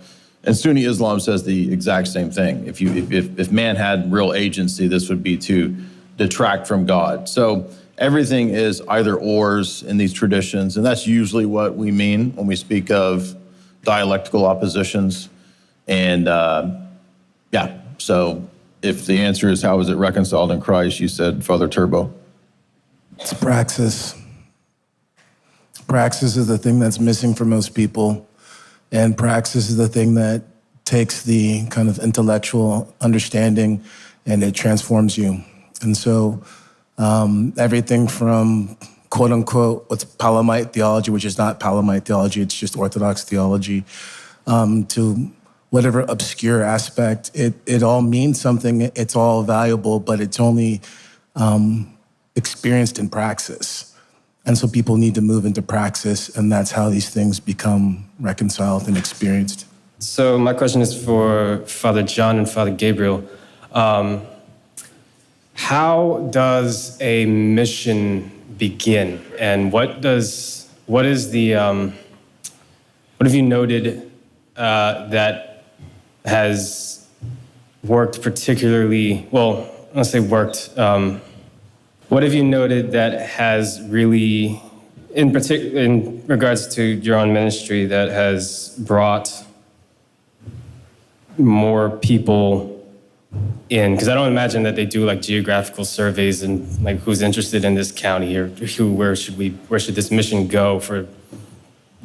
And Sunni Islam says the exact same thing. If man had real agency, this would be to detract from God. So everything is either ors in these traditions, and that's usually what we mean when we speak of dialectical oppositions. And so if the answer is how is it reconciled in Christ, you said, Father Turbo. It's praxis. Praxis is the thing that's missing for most people. And praxis is the thing that takes the kind of intellectual understanding and it transforms you. And so everything from quote unquote, what's Palamite theology, which is not Palamite theology, it's just Orthodox theology, to whatever obscure aspect, it all means something, it's all valuable, but it's only experienced in praxis. And so people need to move into praxis, and that's how these things become reconciled and experienced. So my question is for Father John and Father Gabriel. How does a mission begin? And what have you noted that has worked particularly, well, I don't say worked, what have you noted that has really, in regards to your own ministry, that has brought more people in? Because I don't imagine that they do like geographical surveys and like who's interested in this county or where should this mission go for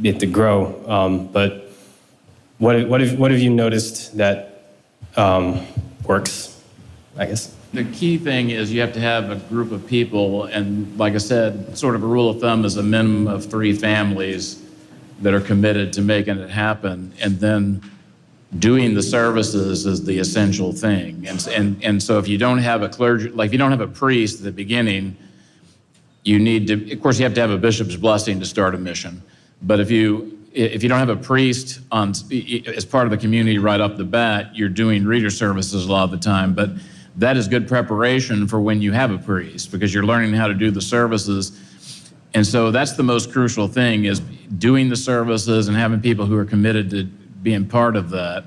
it to grow. But what have you noticed that works, I guess? The key thing is you have to have a group of people, and like I said, sort of a rule of thumb is a minimum of 3 families that are committed to making it happen, and then doing the services is the essential thing. And so if you don't have a clergy, like if you don't have a priest at the beginning, you need to, of course you have to have a bishop's blessing to start a mission. But if you don't have a priest as part of the community right off the bat, you're doing reader services a lot of the time. But that is good preparation for when you have a priest, because you're learning how to do the services. And so that's the most crucial thing, is doing the services and having people who are committed to being part of that,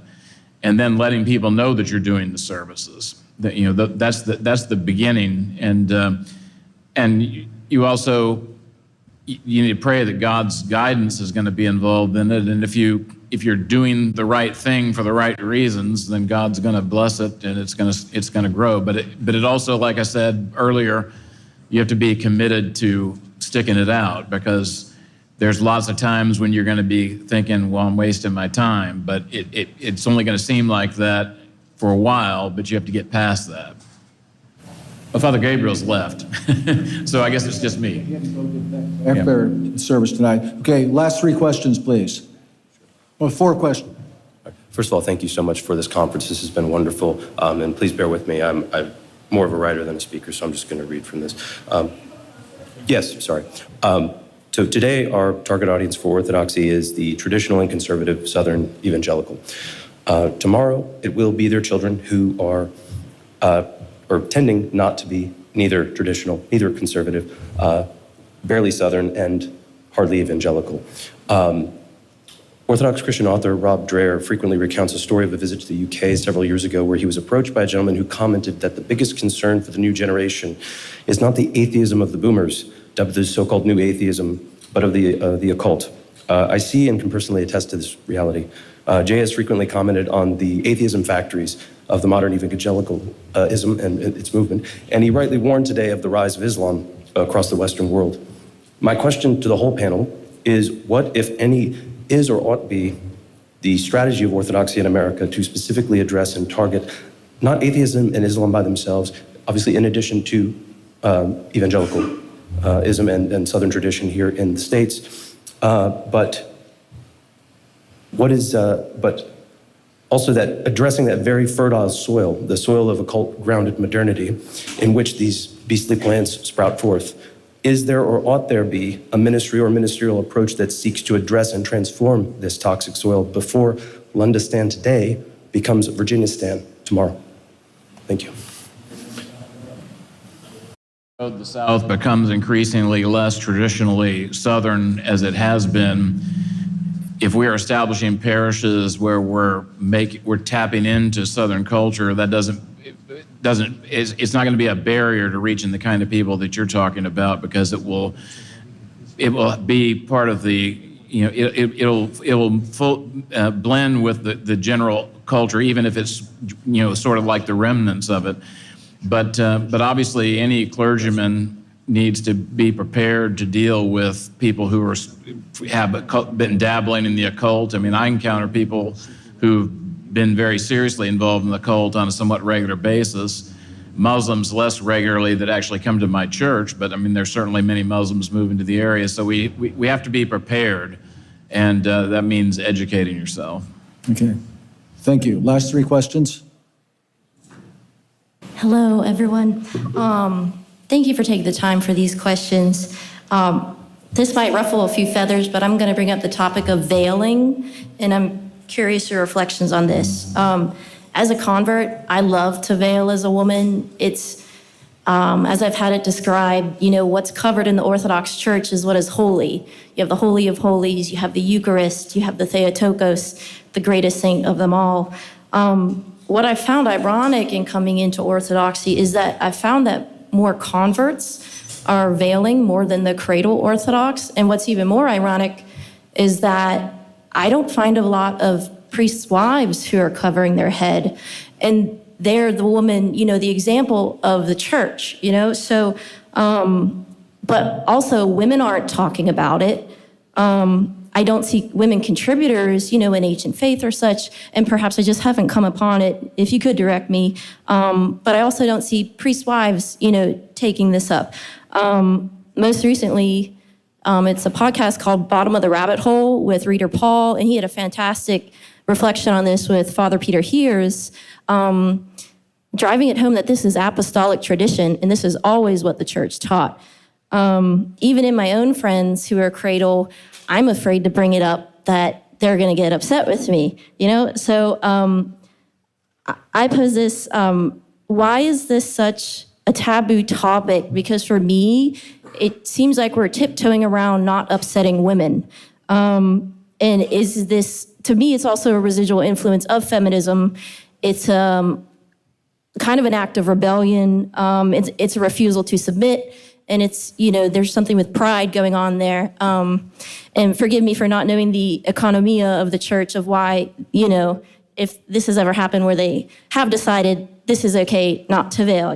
and then letting people know that you're doing the services. That, you know, that's the beginning. And you also, you need to pray that God's guidance is going to be involved in it. And if you're doing the right thing for the right reasons, then God's going to bless it, and it's going to grow. But it also, like I said earlier, you have to be committed to sticking it out, because there's lots of times when you're going to be thinking, well, I'm wasting my time, but it's only going to seem like that for a while, but you have to get past that. Well, Father Gabriel's left, so I guess it's just me. After service tonight. Okay, last 3 questions, please. Well, 4 questions. First of all, thank you so much for this conference. This has been wonderful, and please bear with me. I'm more of a writer than a speaker, so I'm just going to read from this. Yes, sorry. So today, our target audience for Orthodoxy is the traditional and conservative Southern evangelical. Tomorrow, it will be their children who are or tending not to be neither traditional, neither conservative, barely Southern, and hardly evangelical. Orthodox Christian author Rob Dyer frequently recounts a story of a visit to the UK several years ago, where he was approached by a gentleman who commented that the biggest concern for the new generation is not the atheism of the boomers, dubbed the so-called new atheism, but of the occult. I see and can personally attest to this reality. Jay has frequently commented on the atheism factories of the modern evangelicalism and its movement, and he rightly warned today of the rise of Islam across the Western world. My question to the whole panel is, what, if any, is or ought to be the strategy of Orthodoxy in America to specifically address and target not atheism and Islam by themselves, obviously in addition to evangelicalism and Southern tradition here in the States, but also that addressing that very fertile soil, the soil of occult-grounded modernity, in which these beastly plants sprout forth. Is there or ought there be a ministry or ministerial approach that seeks to address and transform this toxic soil before Londistan today becomes Virginistan tomorrow? Thank you. The South becomes increasingly less traditionally Southern as it has been. If we are establishing parishes where we're tapping into Southern culture, that it's not going to be a barrier to reaching the kind of people that you're talking about, because it will be part of the, you know, it will blend with the general culture, even if it's, you know, sort of like the remnants of it. But obviously any clergyman needs to be prepared to deal with people who have been dabbling in the occult. I mean, I encounter people who've been very seriously involved in the occult on a somewhat regular basis. Muslims less regularly that actually come to my church, but I mean, there's certainly many Muslims moving to the area. So we have to be prepared, and that means educating yourself. Okay, thank you. Last 3 questions. Hello, everyone. Thank you for taking the time for these questions. This might ruffle a few feathers, but I'm going to bring up the topic of veiling, and I'm curious your reflections on this. As a convert, I love to veil as a woman. It's As I've had it described, what's covered in the Orthodox Church is what is holy. You have the Holy of Holies, you have the Eucharist, you have the Theotokos, the greatest saint of them all. What I found ironic in coming into Orthodoxy is that I found that more converts are veiling more than the Cradle Orthodox. And what's even more ironic is that I don't find a lot of priests' wives who are covering their head. And they're the woman, the example of the church, So, but also women aren't talking about it. I don't see women contributors, in ancient faith or such, and perhaps I just haven't come upon it, if you could direct me. But I also don't see priest wives, taking this up. Most recently, it's a podcast called Bottom of the Rabbit Hole with Reader Paul, and he had a fantastic reflection on this with Father Peter Heers, driving it home that this is apostolic tradition, and this is always what the church taught. Even in my own friends who are Cradle, I'm afraid to bring it up that they're going to get upset with me, So I pose this, why is this such a taboo topic? Because for me, it seems like we're tiptoeing around not upsetting women. And is this, to me, it's also a residual influence of feminism. It's kind of an act of rebellion. It's a refusal to submit. And it's, there's something with pride going on there. And forgive me for not knowing the economia of the church of why, if this has ever happened where they have decided this is okay not to veil,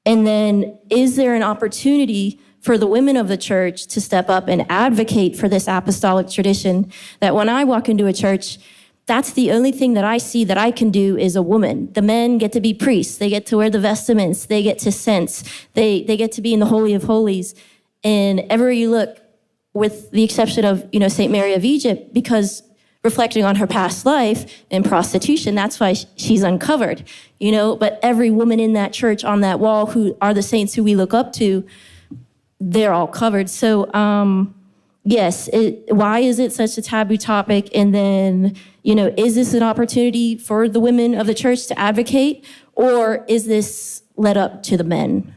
And then is there an opportunity for the women of the church to step up and advocate for this apostolic tradition that when I walk into a church, that's the only thing that I see that I can do is a woman. The men get to be priests. They get to wear the vestments. They get to cense. They get to be in the Holy of Holies. And everywhere you look, with the exception of, St. Mary of Egypt, because reflecting on her past life and prostitution, that's why she's uncovered, But every woman in that church on that wall who are the saints who we look up to, they're all covered. So, yes, why is it such a taboo topic? And then, is this an opportunity for the women of the church to advocate, or is this led up to the men?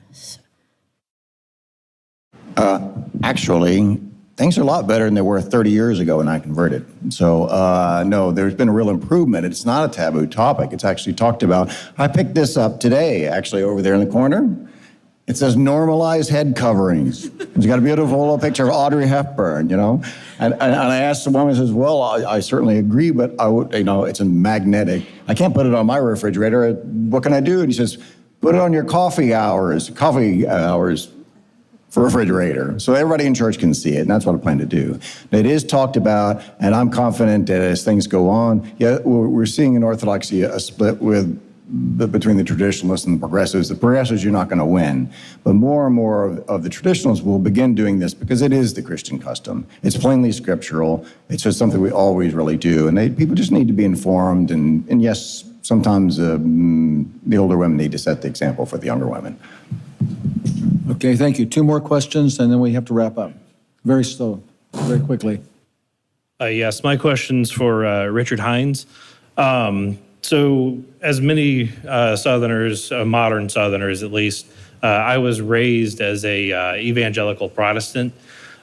Actually, things are a lot better than they were 30 years ago when I converted. So, no, there's been a real improvement. It's not a taboo topic. It's actually talked about. I picked this up today, actually, over there in the corner. It says normalize head coverings. It's got a beautiful picture of Audrey Hepburn, And I asked the woman, says, well, I certainly agree, but I would, it's a magnetic. I can't put it on my refrigerator. What can I do? And he says, put it on your coffee hours for refrigerator. So everybody in church can see it, and that's what I plan to do. It is talked about, and I'm confident that as things go on, we're seeing in Orthodoxy a split between the traditionalists and the progressives. The progressives, you're not going to win. But more and more of the traditionalists will begin doing this because it is the Christian custom. It's plainly scriptural. It's just something we always really do. And people just need to be informed. And yes, sometimes the older women need to set the example for the younger women. Okay, thank you. 2 more questions, and then we have to wrap up. Very slow, very quickly. Yes, my question's for Richard Hines. So as many Southerners, modern Southerners at least, I was raised as a evangelical Protestant.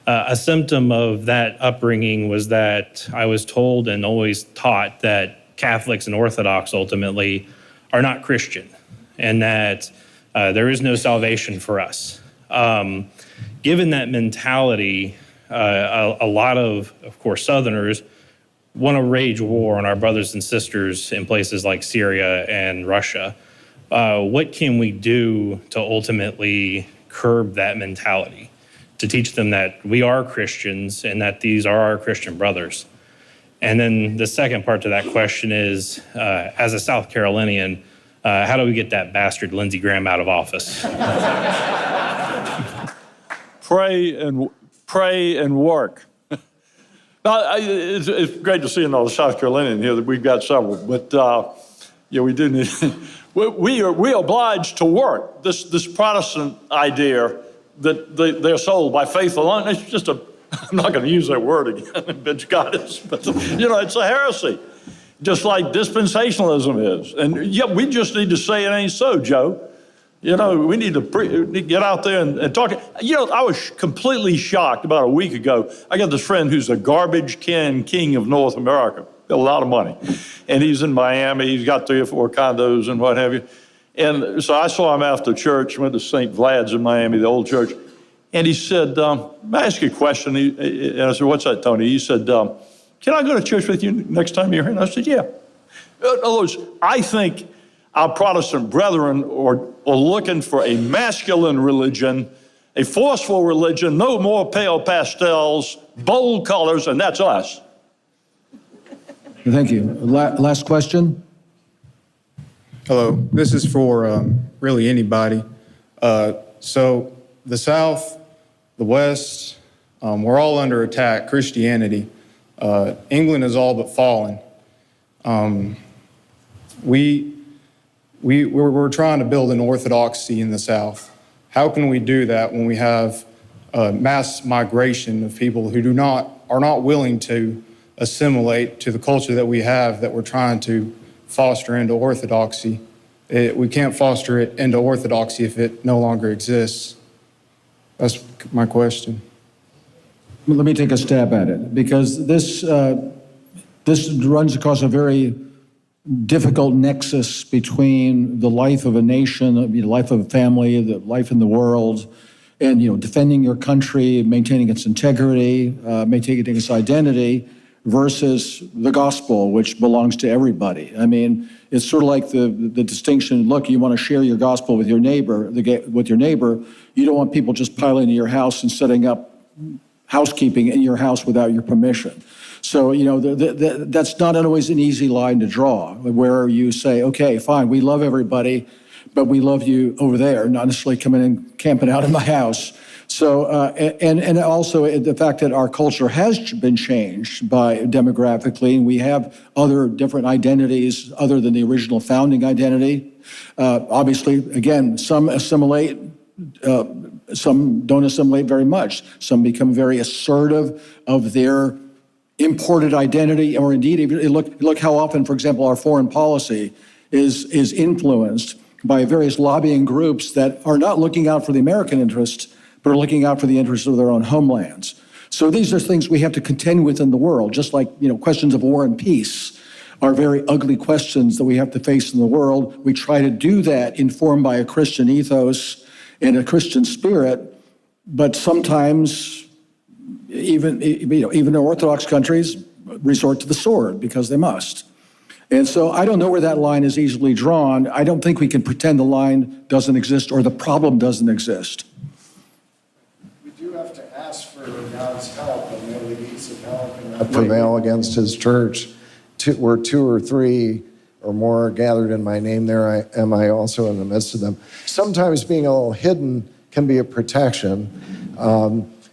A symptom of that upbringing was that I was told and always taught that Catholics and Orthodox ultimately are not Christian, and that there is no salvation for us. Given that mentality, a lot of course, Southerners want to wage war on our brothers and sisters in places like Syria and Russia. What can we do to ultimately curb that mentality, to teach them that we are Christians and that these are our Christian brothers? And then the second part to that question is, as a South Carolinian, how do we get that bastard Lindsey Graham out of office? Pray and work. Now, it's great to see all the South Carolinians here. That we've got several, but we do need. we are obliged to work. This Protestant idea that they're sold by faith alone. It's just I'm not going to use that word again, but God is. But it's a heresy, just like dispensationalism is. And we just need to say it ain't so, Joe. You know, we need to get out there and talk. You know, I was completely shocked about a week ago. I got this friend who's a garbage can king of North America, got a lot of money. And he's in Miami. He's got 3 or 4 condos and what have you. And so I saw him after church, went to St. Vlad's in Miami, the old church. And he said, may I ask you a question? And I said, what's that, Tony? He said, can I go to church with you next time you're here? And I said, yeah. In other words, I think our Protestant brethren are looking for a masculine religion, a forceful religion, no more pale pastels, bold colors, and that's us. Thank you. Last question. Hello, this is for really anybody. So the South, the West, we're all under attack, Christianity. England is all but fallen. We're trying to build an orthodoxy in the South. How can we do that when we have mass migration of people who are not willing to assimilate to the culture that we have that we're trying to foster into orthodoxy? We can't foster it into orthodoxy if it no longer exists. That's my question. Let me take a stab at it, because this runs across a very difficult nexus between the life of a nation, the life of a family, the life in the world, and defending your country, maintaining its integrity, maintaining its identity, versus the gospel, which belongs to everybody. I mean, it's sort of like the distinction. Look, you want to share your gospel with your neighbor. You don't want people just piling into your house and setting up housekeeping in your house without your permission. So, that's not always an easy line to draw, where you say, okay, fine, we love everybody, but we love you over there, not necessarily coming and camping out in my house. So, and also the fact that our culture has been changed demographically, and we have other different identities other than the original founding identity. Obviously, again, some assimilate, some don't assimilate very much. Some become very assertive of their imported identity, or indeed, look how often, for example, our foreign policy is influenced by various lobbying groups that are not looking out for the American interest, but are looking out for the interests of their own homelands. So these are things we have to contend with in the world, just like questions of war and peace are very ugly questions that we have to face in the world. We try to do that informed by a Christian ethos and a Christian spirit, but sometimes even in Orthodox countries resort to the sword because they must. And so I don't know where that line is easily drawn. I don't think we can pretend the line doesn't exist or the problem doesn't exist. We do have to ask for God's help, and the deeds of hell cannot prevail against his church. Where 2 or 3 or more are gathered in my name, there am I also in the midst of them. Sometimes being a little hidden can be a protection.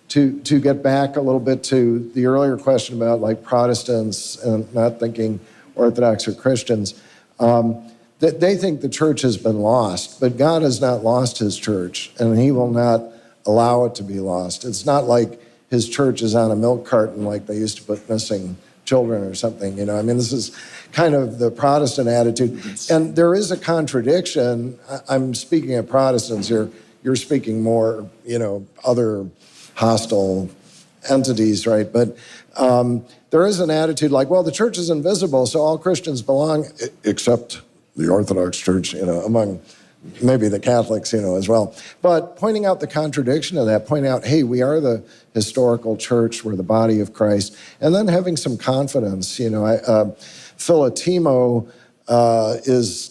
To get back a little bit to the earlier question about like Protestants and not thinking Orthodox or Christians, that they think the church has been lost, but God has not lost his church, and he will not allow it to be lost. It's not like his church is on a milk carton like they used to put missing children or something. I mean, this is kind of the Protestant attitude. And there is a contradiction. I'm speaking of Protestants here. You're speaking more, other hostile entities, right? But there is an attitude like, well, the church is invisible, so all Christians belong, except the Orthodox Church, among maybe the Catholics, as well. But pointing out the contradiction of that, pointing out, hey, we are the historical church, we're the body of Christ, and then having some confidence. Philotimo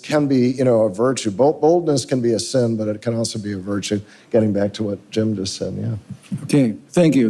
can be, a virtue. Boldness can be a sin, but it can also be a virtue. Getting back to what Jim just said, yeah. Okay, thank you.